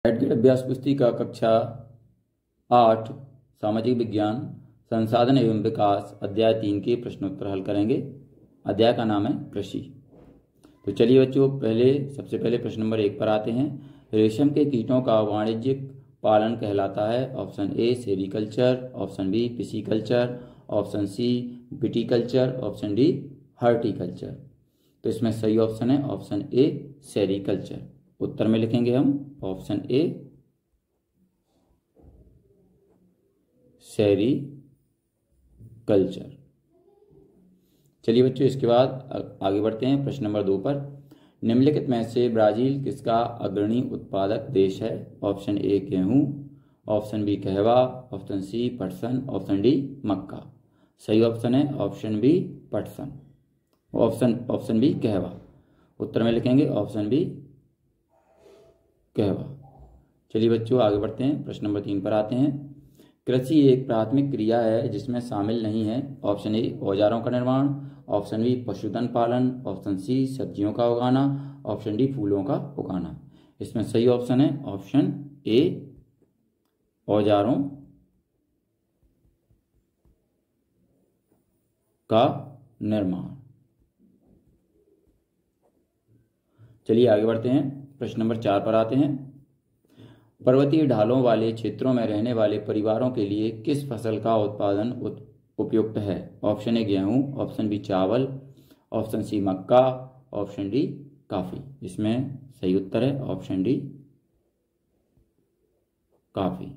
एडगेट अभ्यास पुस्तिका कक्षा 8 सामाजिक विज्ञान संसाधन एवं विकास अध्याय 3 के प्रश्नोत्तर हल करेंगे। अध्याय का नाम है कृषि। तो चलिए बच्चों, सबसे पहले प्रश्न नंबर 1 पर आते हैं। रेशम के कीटों का वाणिज्यिक पालन कहलाता है। Option A sericulture, option B pisciculture, option C viticulture, option D horticulture. तो इसमें सही ऑप्शन है ऑप्शन ए सेरीकल्चर। उत्तर में लिखेंगे हम ऑप्शन ए सेरीकल्चर। चलिए बच्चों, इसके बाद आगे बढ़ते हैं प्रश्न नंबर 2 पर। निम्नलिखित में से ब्राजील किसका अग्रणी उत्पादक देश है? ऑप्शन ए गेहूं, ऑप्शन बी कहवा, ऑप्शन सी पटसन, ऑप्शन डी मक्का। सही ऑप्शन है ऑप्शन बी पटसन, ऑप्शन बी कहवा। उत्तर में लिखेंगे ऑप्शन बी कहवा। चलिए बच्चों, आगे बढ़ते हैं प्रश्न नंबर 3 पर आते हैं। कृषि एक प्राथमिक क्रिया है जिसमें शामिल नहीं है। ऑप्शन ए औजारों का निर्माण, ऑप्शन बी पशुधन पालन, ऑप्शन सी सब्जियों का उगाना, ऑप्शन डी फूलों का उगाना। इसमें सही ऑप्शन है ऑप्शन ए औजारों का निर्माण। चलिए आगे बढ़ते हैं प्रश्न नंबर 4 पर आते हैं। पर्वतीय ढालों वाले क्षेत्रों में रहने वाले परिवारों के लिए किस फसल का उत्पादन उपयुक्त है? ऑप्शन ए गेहूं, ऑप्शन बी चावल, ऑप्शन सी मक्का, ऑप्शन डी कॉफी। इसमें सही उत्तर है ऑप्शन डी कॉफी।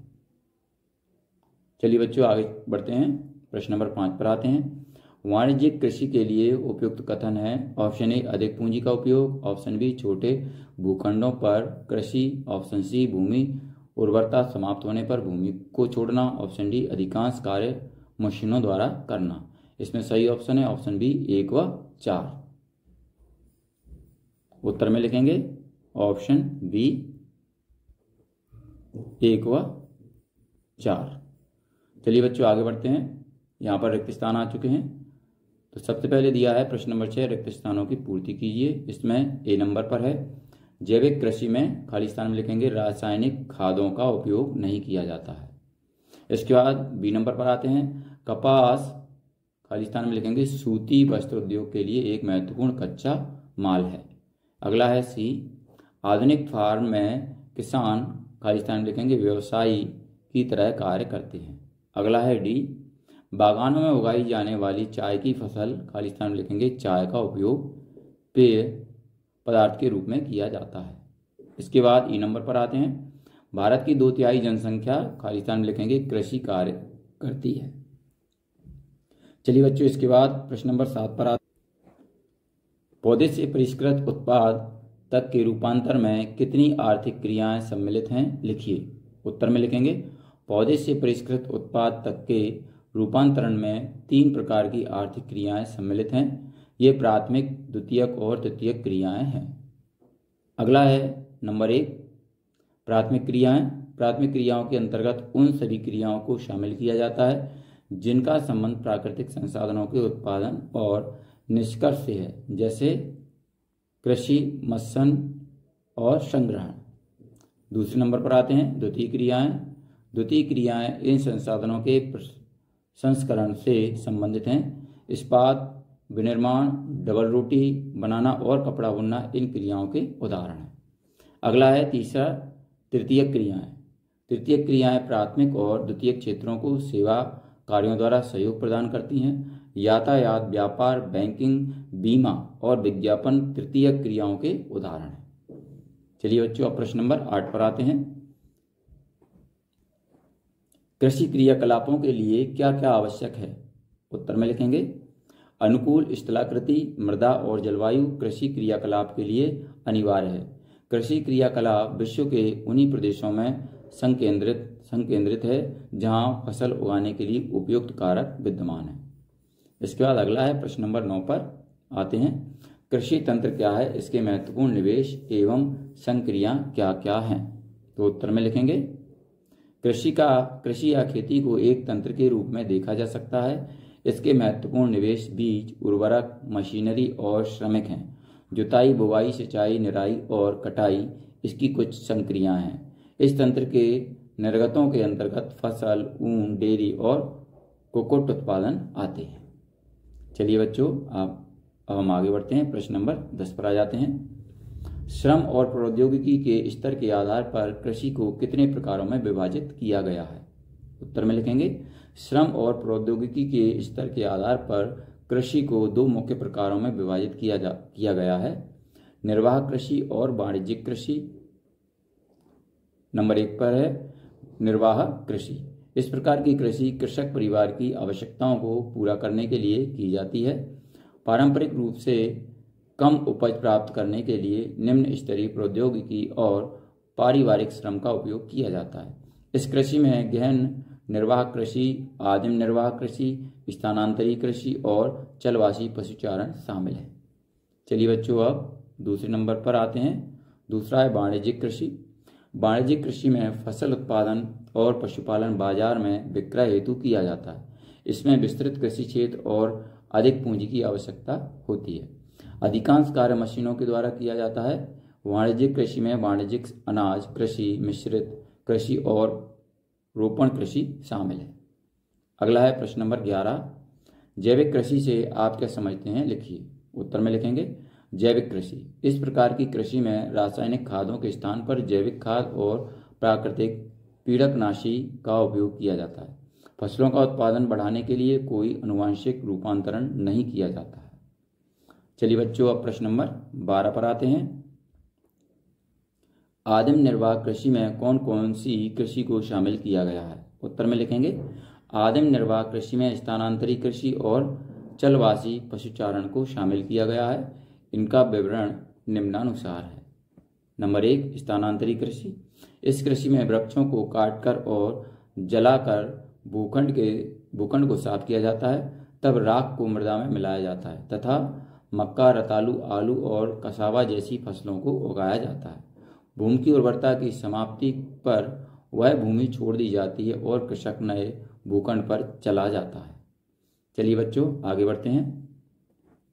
चलिए बच्चों, आगे बढ़ते हैं प्रश्न नंबर 5 पर आते हैं। वाणिज्यिक कृषि के लिए उपयुक्त कथन है। ऑप्शन ए अधिक पूंजी का उपयोग, ऑप्शन बी छोटे भूखंडों पर कृषि, ऑप्शन सी भूमि उर्वरता समाप्त होने पर भूमि को छोड़ना, ऑप्शन डी अधिकांश कार्य मशीनों द्वारा करना। इसमें सही ऑप्शन है ऑप्शन बी 1 व 4। उत्तर में लिखेंगे ऑप्शन बी 1 व 4। चलिए बच्चों, आगे बढ़ते हैं। यहाँ पर रिक्त स्थान आ चुके हैं। तो सबसे पहले दिया है प्रश्न नंबर 6, रिक्त स्थानों की पूर्ति कीजिए। इसमें ए नंबर पर है जैविक कृषि में, खाली स्थान में लिखेंगे रासायनिक खादों का उपयोग नहीं किया जाता है। इसके बाद बी नंबर पर आते हैं। कपास, खाली स्थान में लिखेंगे सूती वस्त्र उद्योग के लिए एक महत्वपूर्ण कच्चा माल है। अगला है सी आधुनिक फार्म में किसान, खाली स्थान में लिखेंगे व्यवसायी की तरह कार्य करते हैं। अगला है डी बागानों में उगाई जाने वाली चाय की फसल, खाली स्थान में लिखेंगे चाय का उपयोग पेय पदार्थ के रूप में किया जाता है। इसके बाद ई नंबर पर आते हैं। भारत की 2/3 जनसंख्या, खाली स्थान में लिखेंगे कृषि कार्य करती है। चलिए बच्चों, इसके बाद प्रश्न नंबर 7 पर आते हैं। पौधे से परिष्कृत उत्पाद तक के रूपांतर में कितनी आर्थिक क्रियाएं सम्मिलित हैं? लिखिए। उत्तर में लिखेंगे पौधे से परिष्कृत उत्पाद तक के रूपांतरण में 3 प्रकार की आर्थिक क्रियाएं सम्मिलित हैं। ये प्राथमिक, द्वितीयक और तृतीयक क्रियाएं हैं। अगला है नंबर 1 प्राथमिक क्रियाएं। प्राथमिक क्रियाओं के अंतर्गत उन सभी क्रियाओं को शामिल किया जाता है जिनका संबंध प्राकृतिक संसाधनों के उत्पादन और निष्कर्ष से है, जैसे कृषि, मत्स्य और संग्रहण। दूसरे नंबर पर आते हैं द्वितीय क्रियाएं। द्वितीय क्रियाएं इन संसाधनों के संस्करण से संबंधित हैं। इस्पात, विनिर्माण, डबल रोटी बनाना और कपड़ा बुनना इन क्रियाओं के उदाहरण हैं। अगला है तीसरा तृतीयक क्रियाएं। तृतीयक क्रियाएं प्राथमिक और द्वितीयक क्षेत्रों को सेवा कार्यों द्वारा सहयोग प्रदान करती हैं। यातायात, व्यापार, बैंकिंग, बीमा और विज्ञापन तृतीयक क्रियाओं के उदाहरण हैं। चलिए बच्चों, अब प्रश्न नंबर 8 पर आते हैं। कृषि क्रियाकलापों के लिए क्या क्या आवश्यक है? उत्तर में लिखेंगे अनुकूल स्थलाकृति, मृदा और जलवायु कृषि क्रियाकलाप के लिए अनिवार्य है। कृषि क्रियाकलाप विश्व के उन्हीं प्रदेशों में संकेंद्रित है जहां फसल उगाने के लिए उपयुक्त कारक विद्यमान है। इसके बाद अगला है प्रश्न नंबर 9 पर आते हैं। कृषि तंत्र क्या है? इसके महत्वपूर्ण निवेश एवं संक्रिया क्या क्या हैं? तो उत्तर में लिखेंगे कृषि या खेती को एक तंत्र के रूप में देखा जा सकता है। इसके महत्वपूर्ण निवेश बीज, उर्वरक, मशीनरी और श्रमिक हैं। जुताई, बुवाई, सिंचाई, निराई और कटाई इसकी कुछ संक्रियाएं हैं। इस तंत्र के निर्गतों के अंतर्गत फसल, ऊन, डेयरी और कुक्कुट उत्पादन आते हैं। चलिए बच्चों, अब हम आगे बढ़ते हैं। प्रश्न नंबर 10 पर आ जाते हैं। श्रम और प्रौद्योगिकी के स्तर के आधार पर कृषि को कितने प्रकारों में विभाजित किया गया है? उत्तर में लिखेंगे, श्रम और प्रौद्योगिकी के स्तर के आधार पर कृषि को 2 मुख्य प्रकारों में विभाजित किया गया है, निर्वाह कृषि और वाणिज्यिक कृषि। नंबर 1 पर है निर्वाह कृषि। इस प्रकार की कृषि कृषक परिवार की आवश्यकताओं को पूरा करने के लिए की जाती है। पारंपरिक रूप से कम उपज प्राप्त करने के लिए निम्न स्तरीय प्रौद्योगिकी और पारिवारिक श्रम का उपयोग किया जाता है। इस कृषि में गहन निर्वाह कृषि, आदिम निर्वाह कृषि, स्थानांतरी कृषि और चलवासी पशुचारण शामिल है। चलिए बच्चों, अब दूसरे नंबर पर आते हैं। दूसरा है वाणिज्यिक कृषि। वाणिज्यिक कृषि में फसल उत्पादन और पशुपालन बाजार में विक्रय हेतु किया जाता है। इसमें विस्तृत कृषि क्षेत्र और अधिक पूंजी की आवश्यकता होती है। अधिकांश कार्य मशीनों के द्वारा किया जाता है। वाणिज्यिक कृषि में वाणिज्यिक अनाज कृषि, मिश्रित कृषि और रोपण कृषि शामिल है। अगला है प्रश्न नंबर 11। जैविक कृषि से आप क्या समझते हैं? लिखिए। उत्तर में लिखेंगे, जैविक कृषि इस प्रकार की कृषि में रासायनिक खादों के स्थान पर जैविक खाद और प्राकृतिक पीड़कनाशी का उपयोग किया जाता है। फसलों का उत्पादन बढ़ाने के लिए कोई आनुवंशिक रूपांतरण नहीं किया जाता है। चलिए बच्चों, अब प्रश्न नंबर 12 पर आते हैं। आदिम निर्वाह कृषि में कौन कौन सी कृषि को शामिल किया गया है? उत्तर में लिखेंगे, आदिम निर्वाह कृषि में स्थानांतरी कृषि और चलवासी पशुचारण को शामिल किया गया है। इनका विवरण निम्नानुसार है। नंबर 1, स्थानांतरी कृषि। इस कृषि में वृक्षों को काटकर और जलाकर भूखंड को साफ किया जाता है, तब राख को मृदा में मिलाया जाता है तथा मक्का, रतालू, आलू और कसावा जैसी फसलों को उगाया जाता है। भूमि की उर्वरता की समाप्ति पर वह भूमि छोड़ दी जाती है और कृषक नए भूखंड पर चला जाता है। चलिए बच्चों, आगे बढ़ते हैं।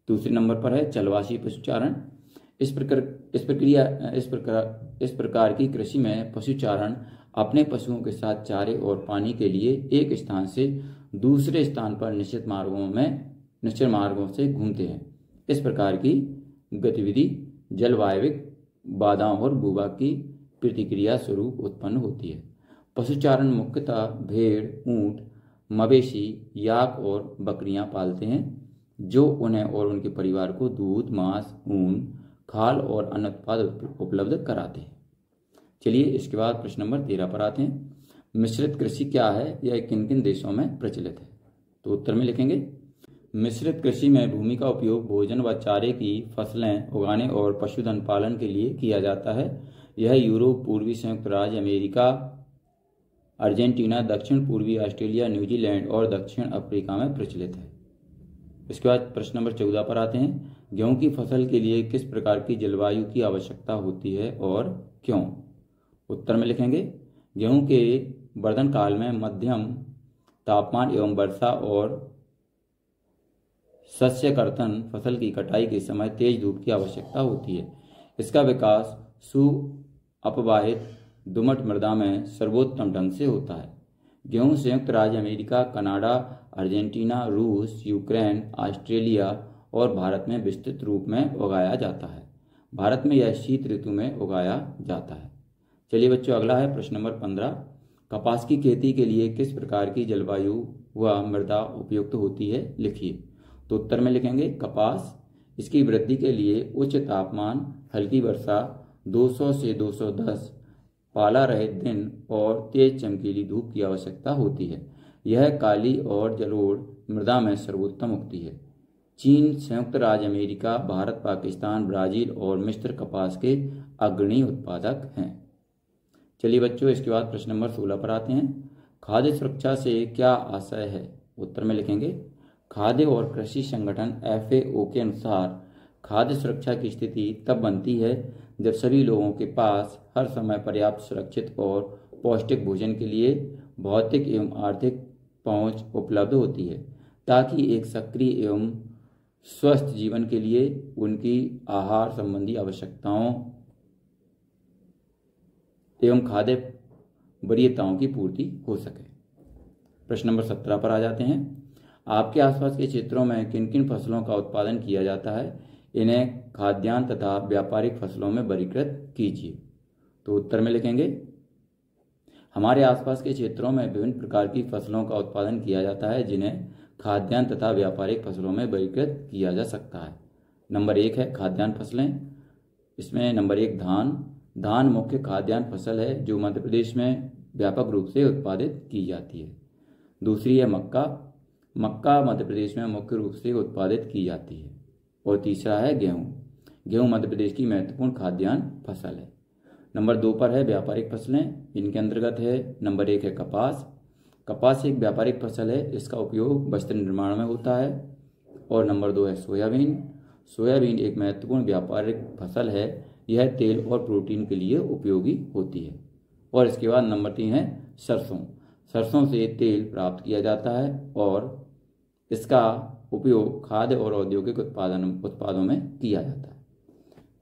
दूसरे नंबर पर है चलवासी पशुचारण। इस प्रकार की कृषि में पशुचारण अपने पशुओं के साथ चारे और पानी के लिए एक स्थान से दूसरे स्थान पर निश्चित मार्गों से घूमते हैं। इस प्रकार की गतिविधि जलवायविक बाधाओं और भूभाग की प्रतिक्रिया स्वरूप उत्पन्न होती है। पशुचारण मुख्यतः भेड़, ऊंट, मवेशी, याक और बकरियां पालते हैं, जो उन्हें और उनके परिवार को दूध, मांस, ऊन, खाल और अन्य उत्पाद उपलब्ध कराते हैं। चलिए इसके बाद प्रश्न नंबर 13 पर आते हैं। मिश्रित कृषि क्या है? यह किन किन देशों में प्रचलित है? तो उत्तर में लिखेंगे, मिश्रित कृषि में भूमि का उपयोग भोजन व चारे की फसलें उगाने और पशुधन पालन के लिए किया जाता है। यह यूरोप, पूर्वी संयुक्त राज्य अमेरिका, अर्जेंटीना, दक्षिण पूर्वी ऑस्ट्रेलिया, न्यूजीलैंड और दक्षिण अफ्रीका में प्रचलित है। इसके बाद प्रश्न नंबर 14 पर आते हैं। गेहूं की फसल के लिए किस प्रकार की जलवायु की आवश्यकता होती है और क्यों? उत्तर में लिखेंगे, गेहूं के वर्धन काल में मध्यम तापमान एवं वर्षा और शस्य कर्तन फसल की कटाई के समय तेज धूप की आवश्यकता होती है। इसका विकास सुअपवाहित दोमट मृदा में सर्वोत्तम ढंग से होता है। गेहूं संयुक्त राज्य अमेरिका, कनाडा, अर्जेंटीना, रूस, यूक्रेन, ऑस्ट्रेलिया और भारत में विस्तृत रूप में उगाया जाता है। भारत में यह शीत ऋतु में उगाया जाता है। चलिए बच्चों, अगला है प्रश्न नंबर 15। कपास की खेती के लिए किस प्रकार की जलवायु व मृदा उपयुक्त होती है? लिखिए। तो उत्तर में लिखेंगे, कपास इसकी वृद्धि के लिए उच्च तापमान, हल्की वर्षा, 200 से 210 पाला रहित दिन और तेज चमकीली धूप की आवश्यकता होती है। यह काली और जलोढ़ मृदा में सर्वोत्तम उगती है। चीन, संयुक्त राज्य अमेरिका, भारत, पाकिस्तान, ब्राजील और मिस्र कपास के अग्रणी उत्पादक हैं। चलिए बच्चों, इसके बाद प्रश्न नंबर 16 पर आते हैं। खाद्य सुरक्षा से क्या आशय है? उत्तर में लिखेंगे, खाद्य और कृषि संगठन FAO के अनुसार खाद्य सुरक्षा की स्थिति तब बनती है जब सभी लोगों के पास हर समय पर्याप्त, सुरक्षित और पौष्टिक भोजन के लिए भौतिक एवं आर्थिक पहुंच उपलब्ध होती है, ताकि एक सक्रिय एवं स्वस्थ जीवन के लिए उनकी आहार संबंधी आवश्यकताओं एवं खाद्य वरीयताओं की पूर्ति हो सके। प्रश्न नंबर 17 पर आ जाते हैं। आपके आसपास के क्षेत्रों में किन किन फसलों का उत्पादन किया जाता है, इन्हें खाद्यान्न तथा व्यापारिक फसलों में वर्गीकृत कीजिए। तो उत्तर में लिखेंगे, हमारे आसपास के क्षेत्रों में विभिन्न प्रकार की फसलों का उत्पादन किया जाता है जिन्हें खाद्यान्न तथा व्यापारिक फसलों में वर्गीकृत किया जा सकता है। नंबर 1 है खाद्यान्न फसलें। इसमें नंबर 1 धान मुख्य खाद्यान्न फसल है जो मध्य प्रदेश में व्यापक रूप से उत्पादित की जाती है। दूसरी है मक्का मध्य प्रदेश में मुख्य रूप से उत्पादित की जाती है। और तीसरा है गेहूं मध्य प्रदेश की महत्वपूर्ण खाद्यान्न फसल है। नंबर 2 पर है व्यापारिक फसलें। इनके अंतर्गत है नंबर 1 है कपास एक व्यापारिक फसल है, इसका उपयोग वस्त्र निर्माण में होता है। और नंबर 2 है सोयाबीन एक महत्वपूर्ण व्यापारिक फसल है, यह तेल और प्रोटीन के लिए उपयोगी होती है। और इसके बाद नंबर 3 है सरसों से तेल प्राप्त किया जाता है और इसका उपयोग खाद्य और औद्योगिक उत्पादों में किया जाता है।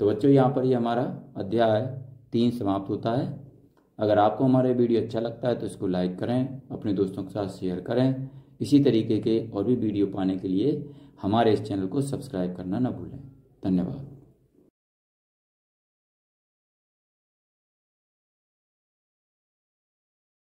तो बच्चों, यहाँ पर ये हमारा अध्याय 3 समाप्त होता है। अगर आपको हमारा वीडियो अच्छा लगता है तो इसको लाइक करें, अपने दोस्तों के साथ शेयर करें। इसी तरीके के और भी वीडियो पाने के लिए हमारे इस चैनल को सब्सक्राइब करना न भूलें। धन्यवाद।